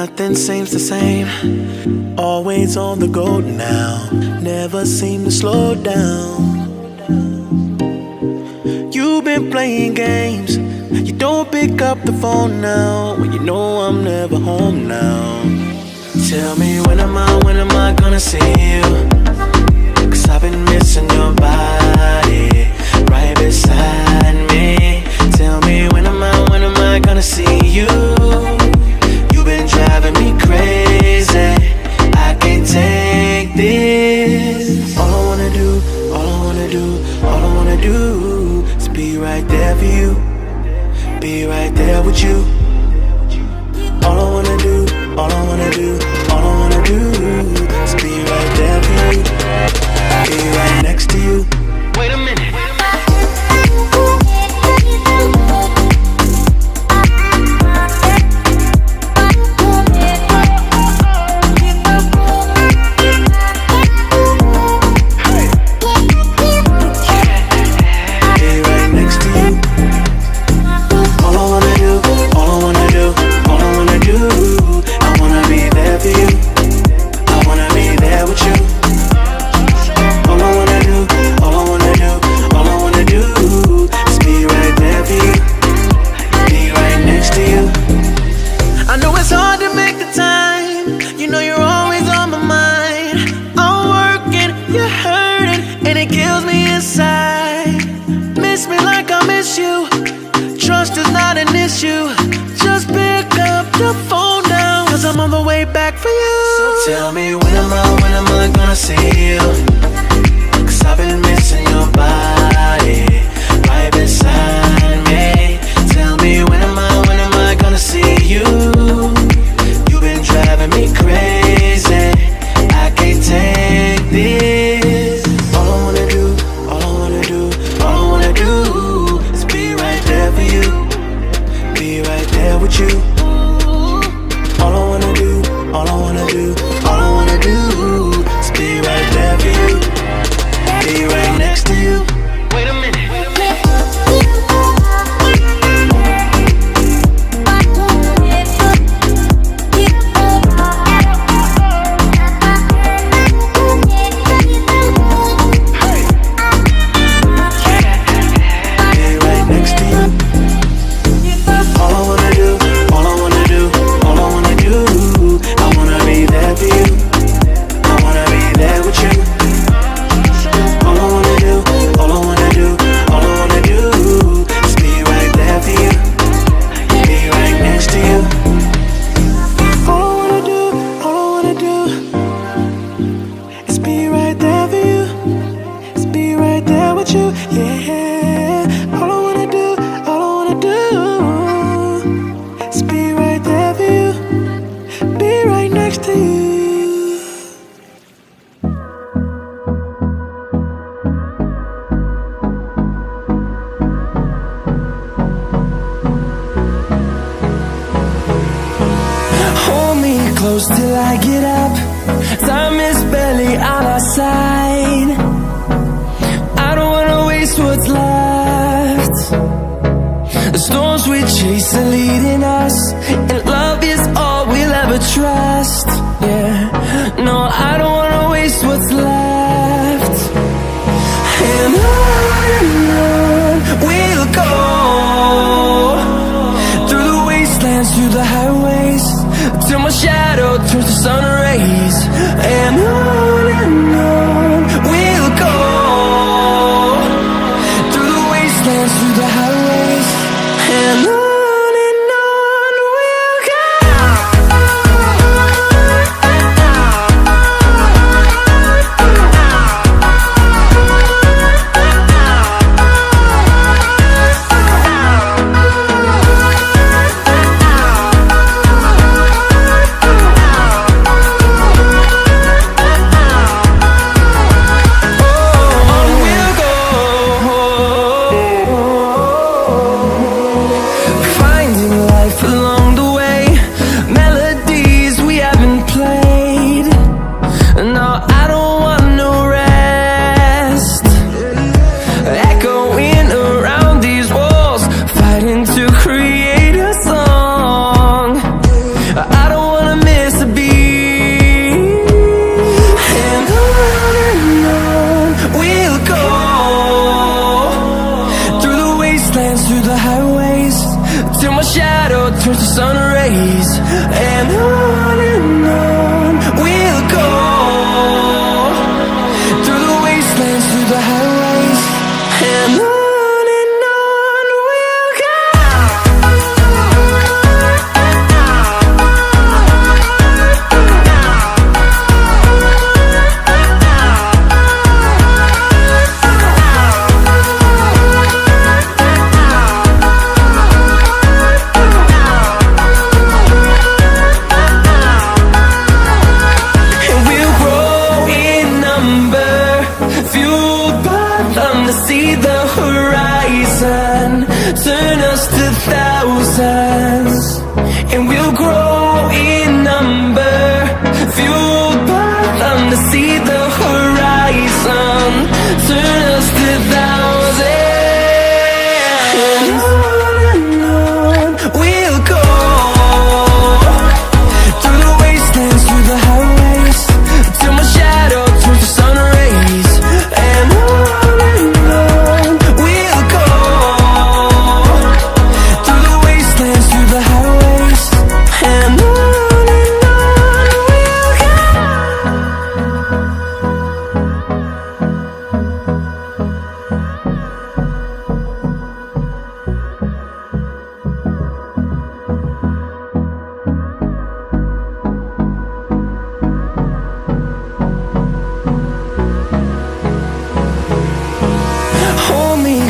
nothing seems the same. Always on the go now, never seem to slow down. You've been playing games, you don't pick up the phone now, when you know I'm never home now. Tell me when am I gonna see you? 'Cause I've been missing your body right beside me. Tell me when am I gonna see you? You've been driving me crazy, I can't take this. All I wanna do, all I wanna do, all I wanna do is be right there for you, be right there with you. All I wanna do, all I wanna do, all I wanna do is be right there for you, be right next to you. Wait a minute. Tell me when am I gonna see you? 'Cause I've been missing your body right beside me. Tell me when am I gonna see you? You've been driving me crazy, I can't take this. All I wanna do, all I wanna do, all I wanna do is be right there for you, be right there with you. All I wanna do, all I wanna do, all I wanna do is be right there for you, be right next to you. Wait a minute. Close till I get up, time is barely on our side. I don't wanna waste what's left. The storms we chase are leading us, and love is all we'll ever trust. Yeah, no, I don't wanna waste what's left. And on we'll go, through the wastelands, through the highways, till my shadow turns to sun rays. And on we'll go, through the wastelands, through the highways. And on we'll go. through the highways, and on we'll go. See the horizon, turn us to thousands, and we'll grow in number, fueled by them to see the horizon, turn us to thousands, and on we'll go, through the wastelands, through the highways, till my shadow turns to sun rays, and on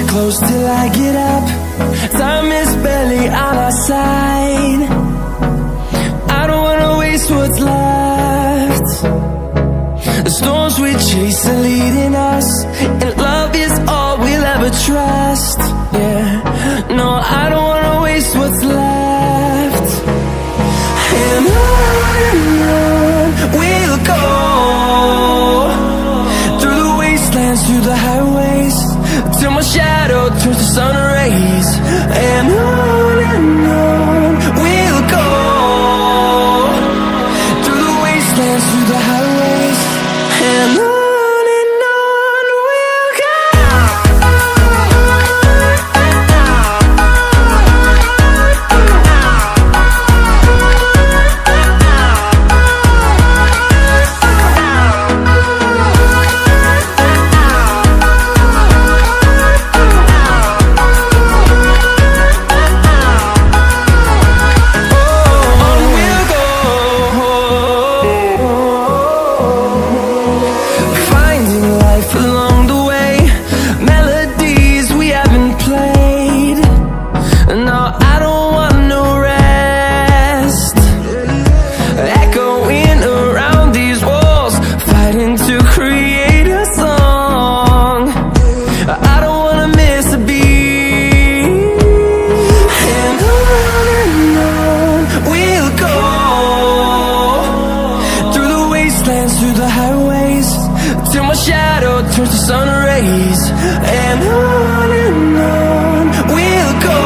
close till I get up. Time is barely on our side. I don't wanna waste what's left. The storms we chase are leading us, and love is all we'll ever trust. Yeah, no, I don't wanna waste what's left. And on we'll go, through the wastelands, through the highways, till my shadow turns to sun rays, and on we'll go, through the wastelands, through the highways, and on we'll go. Through the highways, till my shadow turns to sun rays, and on we'll go,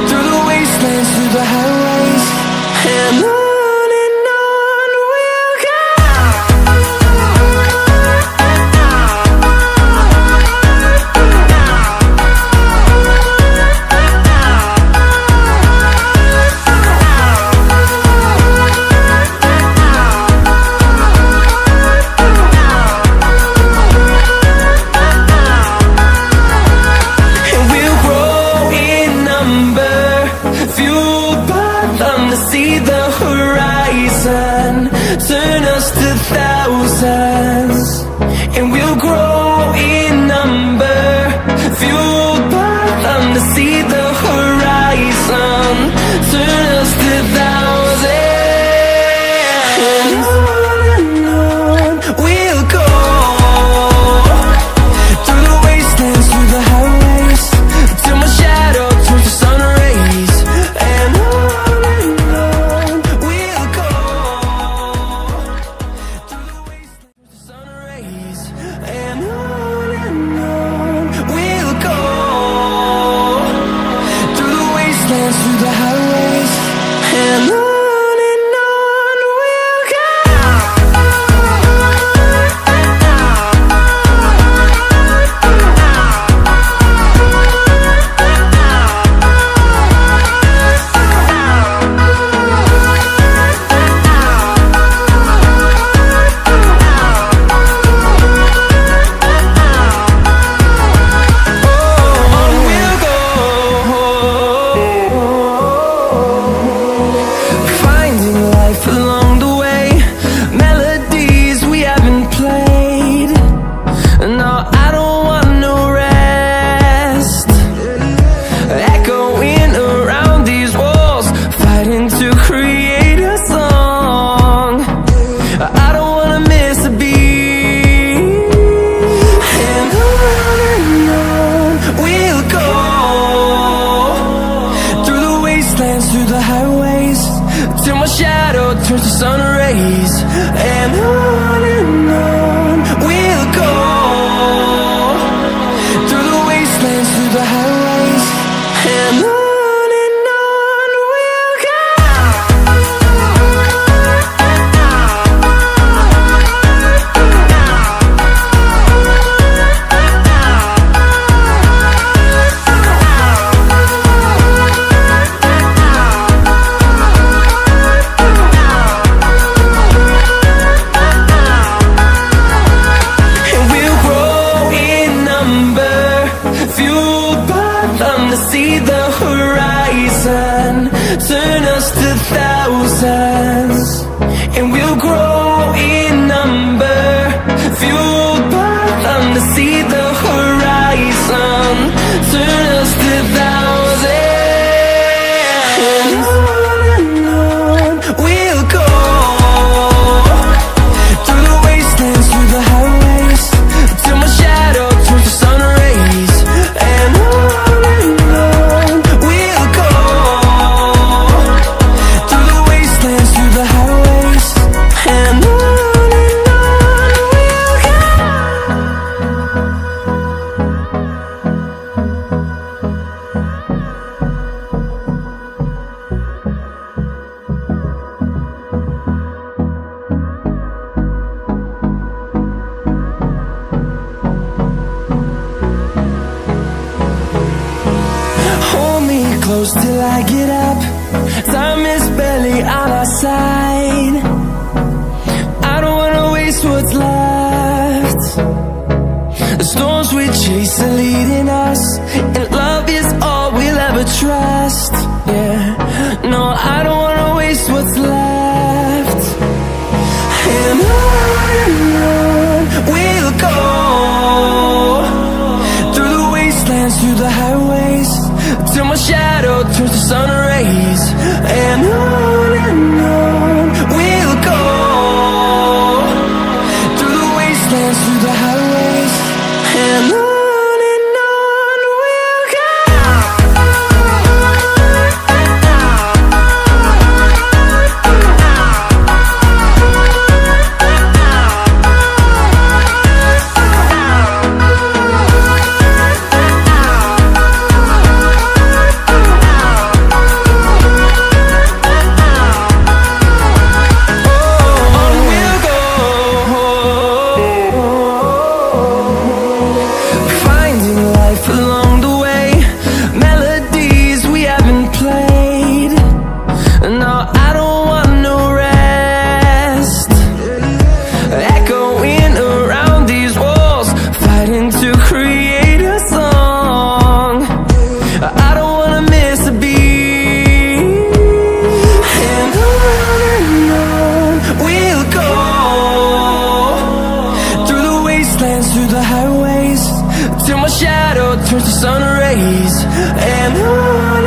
through the wastelands, through the highways, and on we'll go. close till I get up. Time is barely on our side. I don't wanna waste what's left. The storms we chase are leading us, and love is all we'll ever trust. Yeah, no, I don't wanna waste what's left. And on we'll go, through the wastelands, through the highways, till my shadow turns to sun rays. And on we'll go, through the wastelands, through the highways, and on we'll go. Through the highways, till my shadow turns to sun rays. And on